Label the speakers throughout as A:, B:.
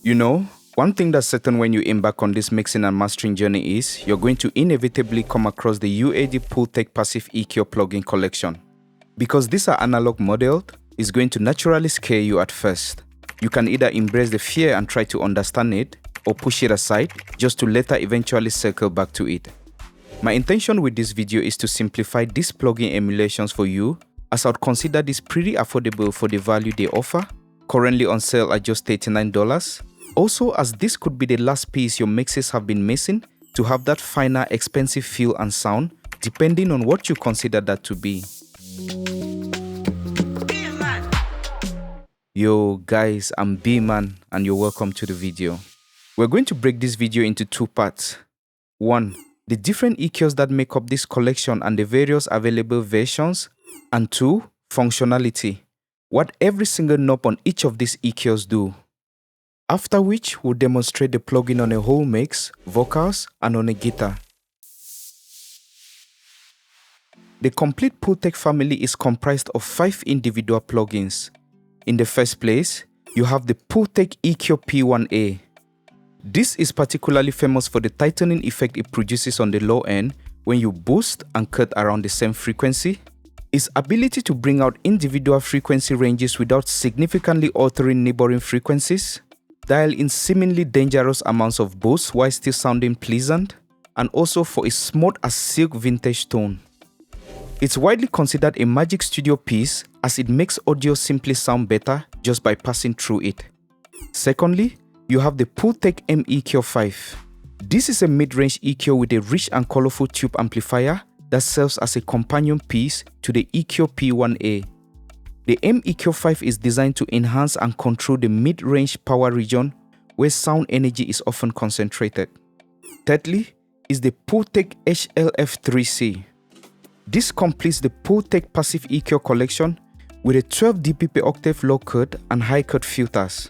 A: You know, one thing that's certain when you embark on this mixing and mastering journey is you're going to inevitably come across the UAD Pultec Passive EQ plugin collection. Because these are analog modeled, it's going to naturally scare you at first. You can either embrace the fear and try to understand it, or push it aside just to later eventually circle back to it. My intention with this video is to simplify these plugin emulations for you, as I would consider this pretty affordable for the value they offer, currently on sale at just $39. Also, as this could be the last piece your mixes have been missing to have that finer, expensive feel and sound, depending on what you consider that to be. Yo guys, I'm BiiMan and you're welcome to the video. We're going to break this video into two parts. 1. The different EQs that make up this collection and the various available versions. And 2. Functionality. What every single knob on each of these EQs do. After which, we'll demonstrate the plugin on a whole mix, vocals, and on a guitar. The complete Pultec family is comprised of 5 individual plugins. In the first place, you have the Pultec EQ P1A. This is particularly famous for the tightening effect it produces on the low end when you boost and cut around the same frequency. Its ability to bring out individual frequency ranges without significantly altering neighboring frequencies, dial in seemingly dangerous amounts of boost while still sounding pleasant, and also for its smooth as silk vintage tone. It's widely considered a magic studio piece as it makes audio simply sound better just by passing through it. Secondly, you have the Pultec MEQ-5. This is a mid-range EQ with a rich and colorful tube amplifier that serves as a companion piece to the EQ P1A. The MEQ-5 is designed to enhance and control the mid-range power region where sound energy is often concentrated. Thirdly is the Pultec HLF3C. This completes the Pultec Passive EQ collection with a 12 dB per octave low cut and high cut filters.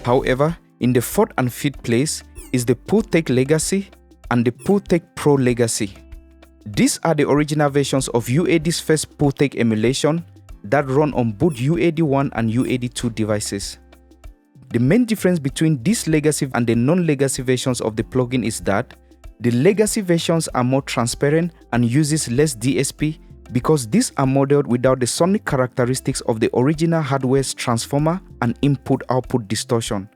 A: However, in the 4th and 5th place is the Pultec Legacy and the Pultec Pro Legacy. These are the original versions of UAD's first Pultec emulation that run on both UAD 1 and UAD 2 devices. The main difference between this legacy and the non-legacy versions of the plugin is that the legacy versions are more transparent and uses less DSP because these are modeled without the sonic characteristics of the original hardware's transformer and input-output distortion,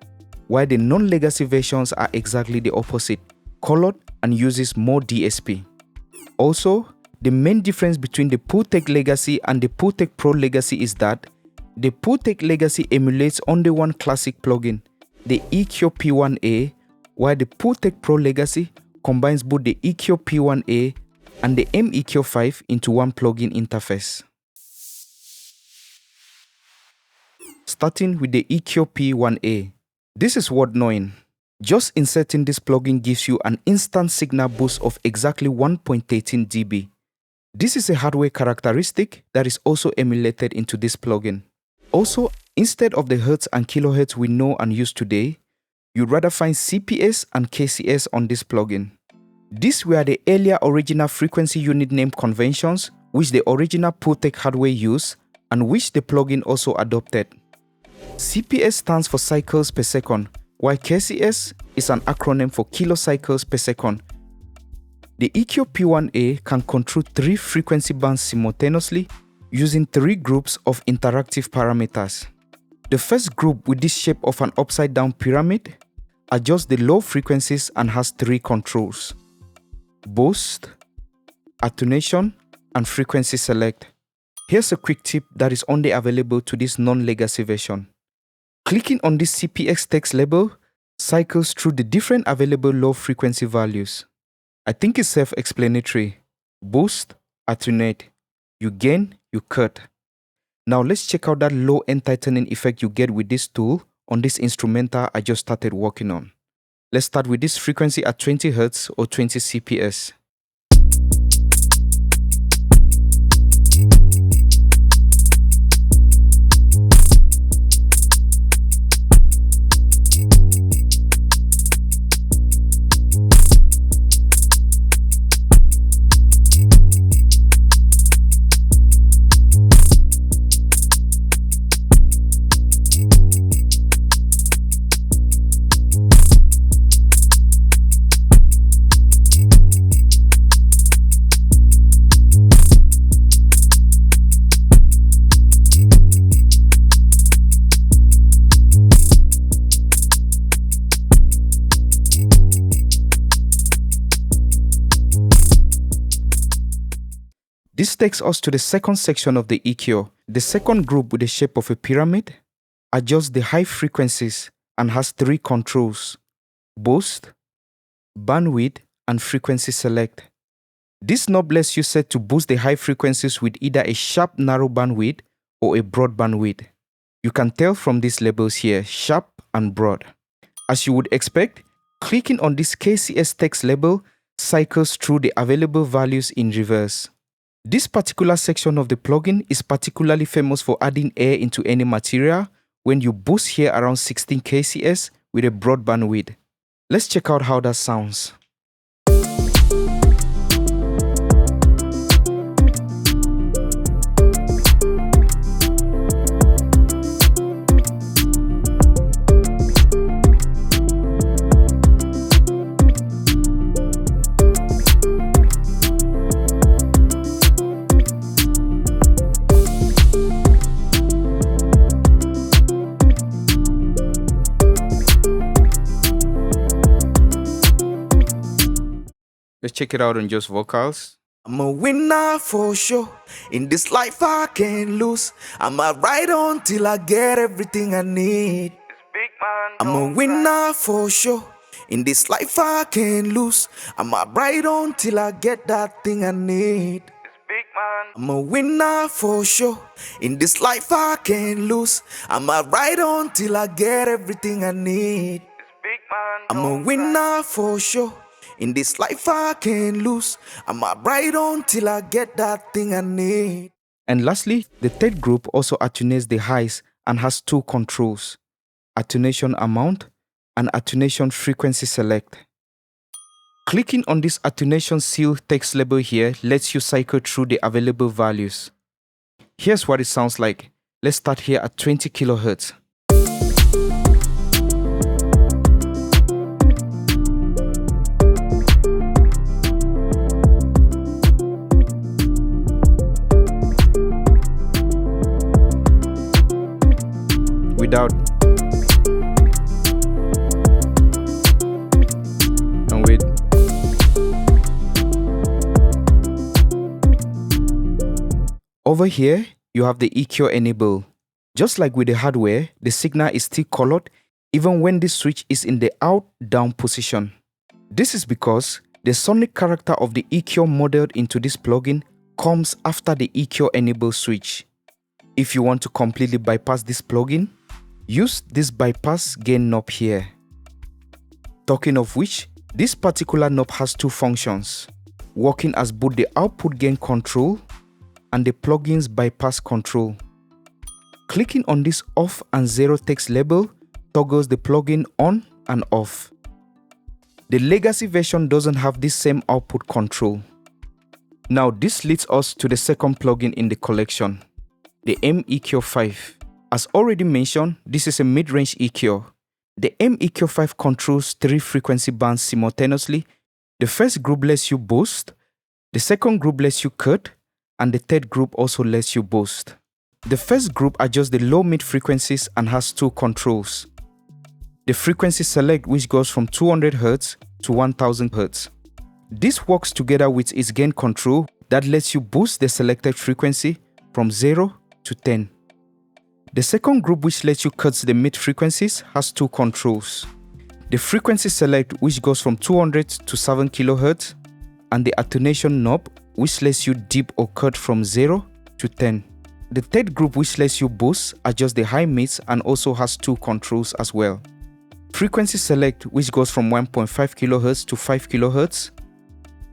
A: while the non-legacy versions are exactly the opposite, colored and uses more DSP. Also, the main difference between the Pultec Legacy and the Pultec Pro Legacy is that the Pultec Legacy emulates only one classic plugin, the EQ P1A, while the Pultec Pro Legacy combines both the EQ P1A and the MEQ-5 into one plugin interface. Starting with the EQ P1A. This is worth knowing. Just inserting this plugin gives you an instant signal boost of exactly 1.13 dB. This is a hardware characteristic that is also emulated into this plugin. Also, instead of the hertz and kilohertz we know and use today, you'd rather find CPS and KCS on this plugin. These were the earlier original frequency unit name conventions which the original Pultec hardware used and which the plugin also adopted. CPS stands for cycles per second, while KCS is an acronym for kilocycles per second. The EQ P1A can control 3 frequency bands simultaneously using 3 groups of interactive parameters. The first group, with this shape of an upside down pyramid, adjusts the low frequencies and has 3 controls: boost, attenuation, and frequency select. Here's a quick tip that is only available to this non-legacy version. Clicking on this CPX text label cycles through the different available low frequency values. I think it's self-explanatory. Boost, attenuate. You gain, you cut. Now let's check out that low end tightening effect you get with this tool on this instrumental I just started working on. Let's start with this frequency at 20 Hz or 20 CPS. This takes us to the second section of the EQ. The second group with the shape of a pyramid adjusts the high frequencies and has 3 controls: boost, bandwidth, and frequency select. This knob lets you set to boost the high frequencies with either a sharp narrow bandwidth or a broad bandwidth. You can tell from these labels here, sharp and broad. As you would expect, clicking on this KCS text label cycles through the available values in reverse. This particular section of the plugin is particularly famous for adding air into any material when you boost here around 16 kcs with a broad bandwidth. Let's check out how that sounds. Let's check it out on just vocals.
B: I'm a winner for sure. In this life I can't lose. I'ma ride on till I get everything I need. I'm a winner for sure. In this life I can't lose. I'ma ride on till I get that thing I need. I'm a winner for sure. In this life I can't lose. I'ma ride on till I get everything I need. I'm a winner for sure. In this life I can't lose. I'ma ride on till I get that thing I need.
A: And lastly, the third group also attenuates the highs and has 2 controls: attenuation amount and attenuation frequency select. Clicking on this attenuation seal text label here lets you cycle through the available values. Here's what it sounds like. Let's start here at 20 kHz. Without and with. Over here, you have the EQ enable. Just like with the hardware, the signal is still colored even when the switch is in the out-down position. This is because the sonic character of the EQ modeled into this plugin comes after the EQ enable switch. If you want to completely bypass this plugin, use this bypass gain knob here. Talking of which, this particular knob has 2 functions, working as both the output gain control and the plugin's bypass control. Clicking on this off and 0 text label toggles the plugin on and off. The legacy version doesn't have this same output control. Now this leads us to the second plugin in the collection, the MEQ-5. As already mentioned, this is a mid-range EQ. The MEQ-5 controls 3 frequency bands simultaneously. The first group lets you boost, the second group lets you cut, and the third group also lets you boost. The first group adjusts the low-mid frequencies and has 2 controls: the frequency select, which goes from 200 Hz to 1000 Hz. This works together with its gain control that lets you boost the selected frequency from 0 to 10. The second group, which lets you cut the mid frequencies, has 2 controls: the frequency select, which goes from 200 to 7 kHz, and the attenuation knob, which lets you dip or cut from 0 to 10. The third group, which lets you boost, adjusts the high mids and also has 2 controls as well: frequency select, which goes from 1.5 kHz to 5 kHz,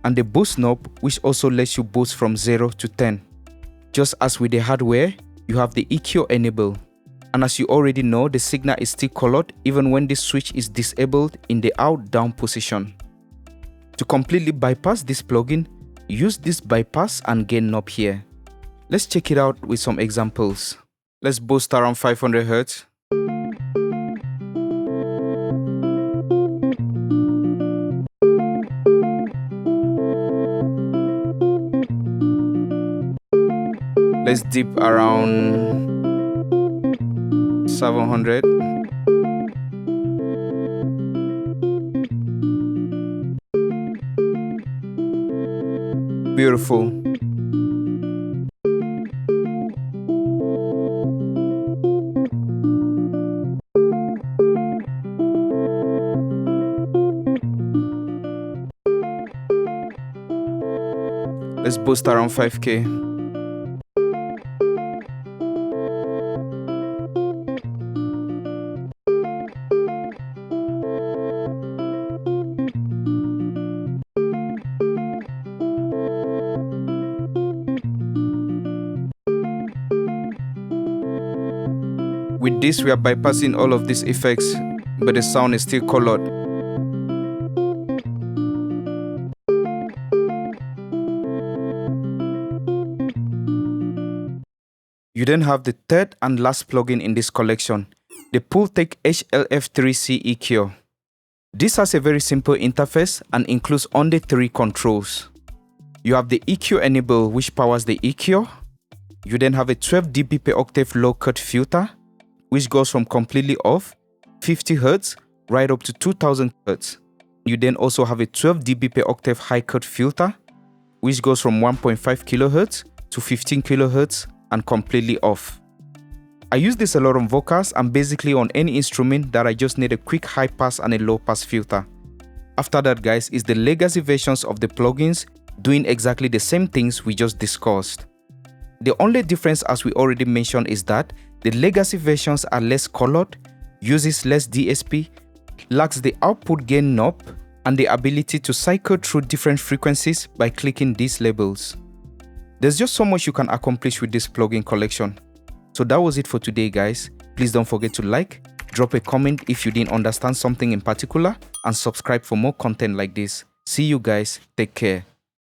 A: and the boost knob, which also lets you boost from 0 to 10. Just as with the hardware, you have the EQ enable. And as you already know, the signal is still colored even when the switch is disabled in the out-down position. To completely bypass this plugin, use this bypass and gain knob here. Let's check it out with some examples. Let's boost around 500 Hz. Let's dip around 700. Beautiful. Let's boost around 5K. With this, we are bypassing all of these effects, but the sound is still colored. You then have the third and last plugin in this collection, the Pultec HLF3C EQ. This has a very simple interface and includes only 3 controls. You have the EQ enable, which powers the EQ. You then have a 12 dB per octave low cut filter, which goes from completely off, 50 Hz, right up to 2000 Hz. You then also have a 12 dB per octave high cut filter, which goes from 1.5 kHz to 15 kHz and completely off. I use this a lot on vocals and basically on any instrument that I just need a quick high pass and a low pass filter. After that, guys, is the legacy versions of the plugins doing exactly the same things we just discussed. The only difference, as we already mentioned, is that the legacy versions are less colored, uses less DSP, lacks the output gain knob, and the ability to cycle through different frequencies by clicking these labels. There's just so much you can accomplish with this plugin collection. So that was it for today, guys. Please don't forget to like, drop a comment if you didn't understand something in particular, and subscribe for more content like this. See you guys, take care.